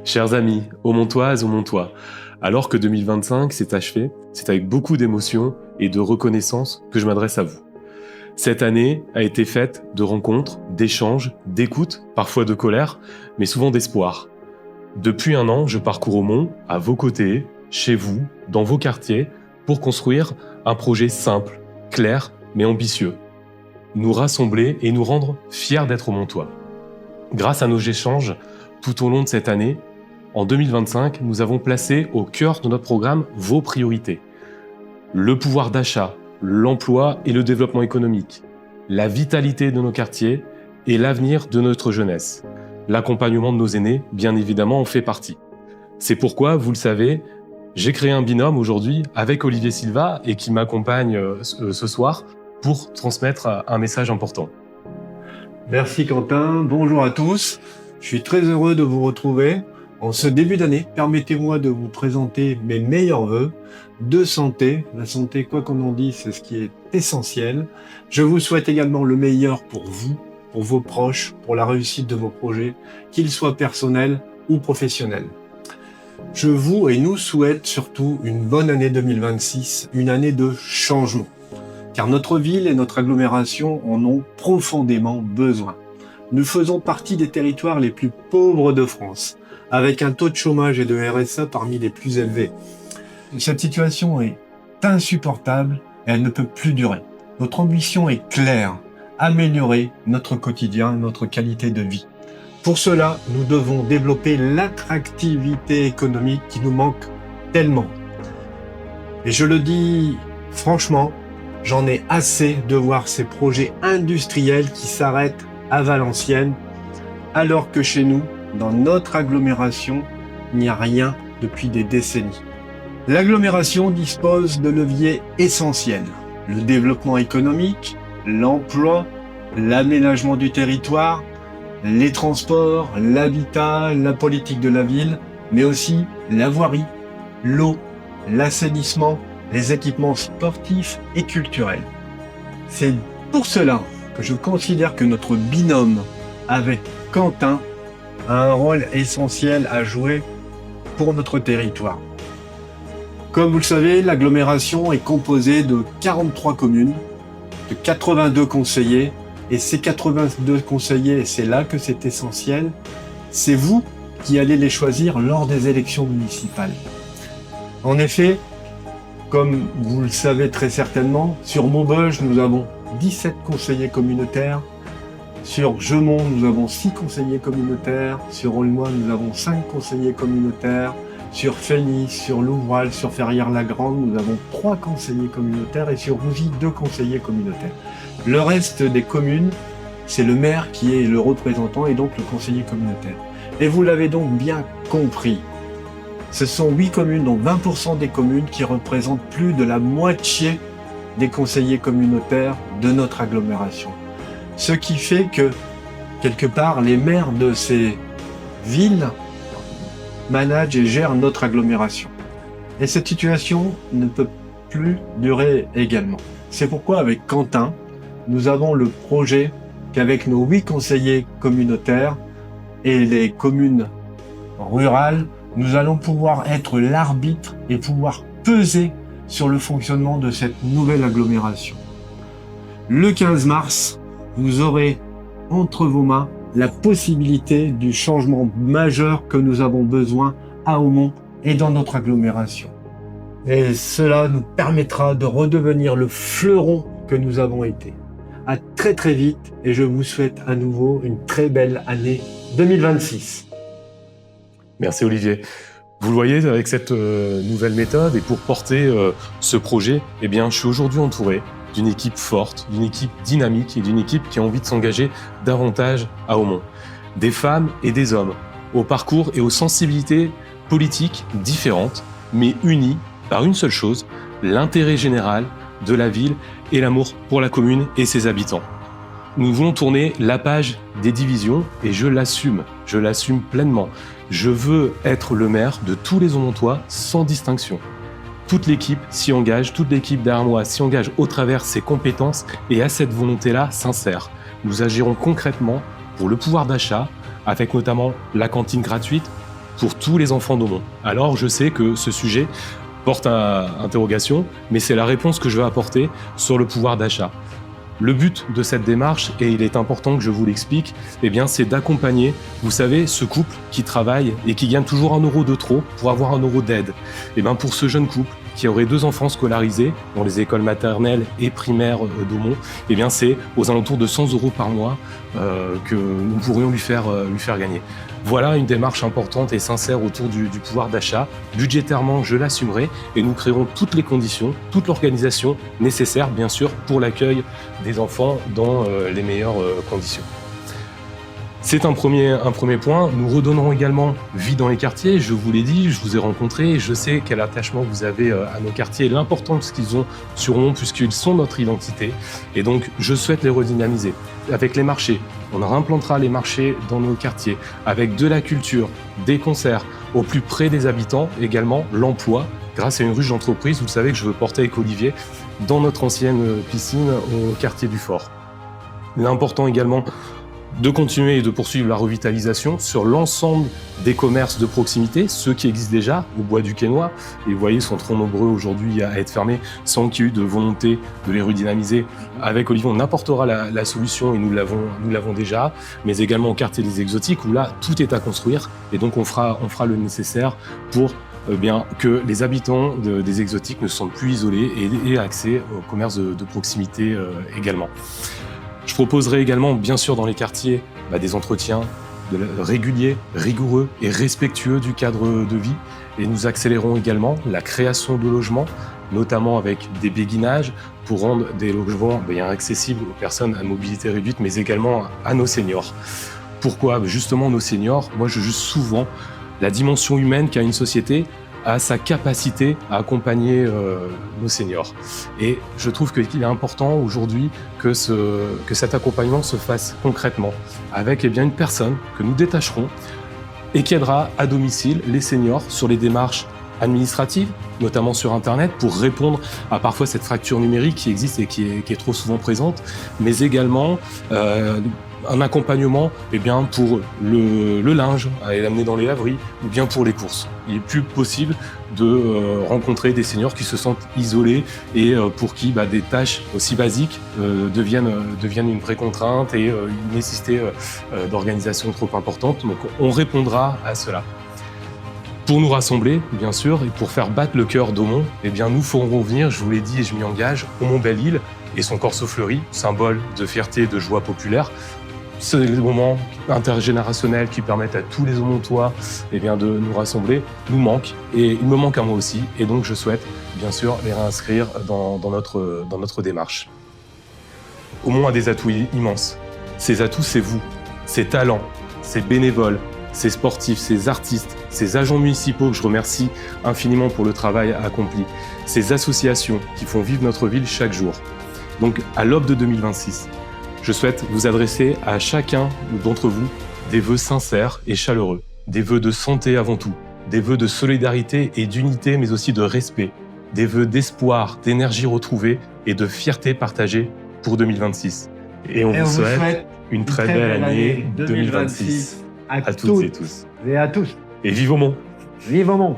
Chers amis, Aumontoises, Aumontois, alors que 2025 s'est achevé, c'est avec beaucoup d'émotion et de reconnaissance que je m'adresse à vous. Cette année a été faite de rencontres, d'échanges, d'écoutes, parfois de colère, mais souvent d'espoir. Depuis un an, je parcours Aumont, à vos côtés, chez vous, dans vos quartiers, pour construire un projet simple, clair, mais ambitieux. Nous rassembler et nous rendre fiers d'être Aumontois. Grâce à nos échanges, tout au long de cette année, en 2025, nous avons placé au cœur de notre programme vos priorités. Le pouvoir d'achat, l'emploi et le développement économique, la vitalité de nos quartiers et l'avenir de notre jeunesse. L'accompagnement de nos aînés, bien évidemment, en fait partie. C'est pourquoi, vous le savez, j'ai créé un binôme aujourd'hui avec Olivier Silva et qui m'accompagne ce soir pour transmettre un message important. Merci Quentin, bonjour à tous. Je suis très heureux de vous retrouver. En ce début d'année, permettez-moi de vous présenter mes meilleurs vœux de santé. La santé, quoi qu'on en dise, c'est ce qui est essentiel. Je vous souhaite également le meilleur pour vous, pour vos proches, pour la réussite de vos projets, qu'ils soient personnels ou professionnels. Je vous et nous souhaite surtout une bonne année 2026, une année de changement. Car notre ville et notre agglomération en ont profondément besoin. Nous faisons partie des territoires les plus pauvres de France, avec un taux de chômage et de RSA parmi les plus élevés. Cette situation est insupportable et elle ne peut plus durer. Notre ambition est claire, améliorer notre quotidien, notre qualité de vie. Pour cela, nous devons développer l'attractivité économique qui nous manque tellement. Et je le dis franchement, j'en ai assez de voir ces projets industriels qui s'arrêtent à Valenciennes, alors que chez nous, dans notre agglomération, il n'y a rien depuis des décennies. L'agglomération dispose de leviers essentiels. Le développement économique, l'emploi, l'aménagement du territoire, les transports, l'habitat, la politique de la ville, mais aussi la voirie, l'eau, l'assainissement, les équipements sportifs et culturels. C'est pour cela que je considère que notre binôme avec Quentin a un rôle essentiel à jouer pour notre territoire. Comme vous le savez, l'agglomération est composée de 43 communes, de 82 conseillers, et ces 82 conseillers, et c'est là que c'est essentiel, c'est vous qui allez les choisir lors des élections municipales. En effet, comme vous le savez très certainement, sur Maubeuge, nous avons 17 conseillers communautaires. Sur Gemont, nous avons 6 conseillers communautaires. Sur Aulnois, nous avons 5 conseillers communautaires. Sur Fénis, sur Louvrales, sur Ferrières-la-Grande, nous avons 3 conseillers communautaires. Et sur Rougy, 2 conseillers communautaires. Le reste des communes, c'est le maire qui est le représentant et donc le conseiller communautaire. Et vous l'avez donc bien compris. Ce sont 8 communes, donc 20% des communes qui représentent plus de la moitié des conseillers communautaires de notre agglomération. Ce qui fait que, quelque part, les maires de ces villes managent et gèrent notre agglomération. Et cette situation ne peut plus durer également. C'est pourquoi, avec Quentin, nous avons le projet qu'avec nos 8 conseillers communautaires et les communes rurales, nous allons pouvoir être l'arbitre et pouvoir peser sur le fonctionnement de cette nouvelle agglomération. Le 15 mars, vous aurez entre vos mains la possibilité du changement majeur que nous avons besoin à Aumont et dans notre agglomération. Et cela nous permettra de redevenir le fleuron que nous avons été. À très très vite et je vous souhaite à nouveau une très belle année 2026. Merci Olivier. Vous le voyez, avec cette nouvelle méthode et pour porter ce projet, eh bien, je suis aujourd'hui entouré d'une équipe forte, d'une équipe dynamique et d'une équipe qui a envie de s'engager davantage à Aumont. Des femmes et des hommes, au parcours et aux sensibilités politiques différentes, mais unies par une seule chose, l'intérêt général de la ville et l'amour pour la commune et ses habitants. Nous voulons tourner la page des divisions et je l'assume pleinement. Je veux être le maire de tous les Aumontois sans distinction. Toute l'équipe s'y engage, toute l'équipe derrière moi s'y engage au travers ses compétences et à cette volonté-là sincère. Nous agirons concrètement pour le pouvoir d'achat, avec notamment la cantine gratuite, pour tous les enfants d'Aumont. Alors je sais que ce sujet porte à interrogation, mais c'est la réponse que je veux apporter sur le pouvoir d'achat. Le but de cette démarche, et il est important que je vous l'explique, eh bien, c'est d'accompagner, vous savez, ce couple qui travaille et qui gagne toujours 1 euro de trop pour avoir 1 euro d'aide. Eh bien, pour ce jeune couple qui aurait 2 enfants scolarisés dans les écoles maternelles et primaires d'Aumont, eh bien, c'est aux alentours de 100 euros par mois que nous pourrions lui faire gagner. Voilà une démarche importante et sincère autour du pouvoir d'achat. Budgétairement, je l'assumerai et nous créerons toutes les conditions, toute l'organisation nécessaire, bien sûr, pour l'accueil des enfants dans les meilleures conditions. C'est un premier point. Nous redonnerons également vie dans les quartiers. Je vous l'ai dit, je vous ai rencontré, je sais quel attachement vous avez à nos quartiers et l'importance qu'ils ont sur Aumont puisqu'ils sont notre identité. Et donc, je souhaite les redynamiser. Avec les marchés, on implantera les marchés dans nos quartiers, avec de la culture, des concerts, au plus près des habitants, également l'emploi, grâce à une ruche d'entreprise. Vous savez que je veux porter avec Olivier dans notre ancienne piscine au quartier du Fort. Il est important également de continuer et de poursuivre la revitalisation sur l'ensemble des commerces de proximité, ceux qui existent déjà au bois du Quesnoy, et vous voyez, sont trop nombreux aujourd'hui à être fermés, sans qu'il y ait eu de volonté de les redynamiser. Avec Olivier, on apportera la solution et nous l'avons déjà, mais également au quartier des Exotiques où là, tout est à construire et donc on fera le nécessaire pour bien que les habitants des Exotiques ne se sentent plus isolés et aient accès au commerce de proximité également. Je proposerai également, bien sûr, dans les quartiers, des entretiens réguliers, rigoureux et respectueux du cadre de vie. Et nous accélérons également la création de logements, notamment avec des béguinages, pour rendre des logements accessibles aux personnes à mobilité réduite, mais également à nos seniors. Pourquoi ? Justement, nos seniors, moi je juge souvent la dimension humaine qu'a une société à sa capacité à accompagner nos seniors. Et je trouve qu'il est important aujourd'hui que cet accompagnement se fasse concrètement avec une personne que nous détacherons et qui aidera à domicile les seniors sur les démarches administratives, notamment sur Internet, pour répondre à parfois cette fracture numérique qui existe et qui est trop souvent présente, mais également un accompagnement pour le linge, à l'amener dans les laveries, ou bien pour les courses. Il n'est plus possible de rencontrer des seniors qui se sentent isolés et pour qui des tâches aussi basiques deviennent une vraie contrainte et une nécessité d'organisation trop importante. Donc on répondra à cela. Pour nous rassembler, bien sûr, et pour faire battre le cœur d'Aumont, nous ferons revenir, je vous l'ai dit et je m'y engage, Aumont-Belle-Île et son corso fleuri, symbole de fierté et de joie populaire. C'est des moments intergénérationnels qui permettent à tous les Aumontois de nous rassembler, nous manquent, et il me manque à moi aussi, et donc je souhaite bien sûr les réinscrire dans notre démarche. Aumont a des atouts immenses. Ces atouts, c'est vous, ces talents, ces bénévoles, ces sportifs, ces artistes, ces agents municipaux que je remercie infiniment pour le travail accompli, ces associations qui font vivre notre ville chaque jour. Donc à l'aube de 2026, je souhaite vous adresser à chacun d'entre vous des vœux sincères et chaleureux, des vœux de santé avant tout, des vœux de solidarité et d'unité, mais aussi de respect, des vœux d'espoir, d'énergie retrouvée et de fierté partagée pour 2026. Et on vous souhaite une très belle année 2026 à toutes et tous. Et à tous. Et vive Aumont! Vive Aumont!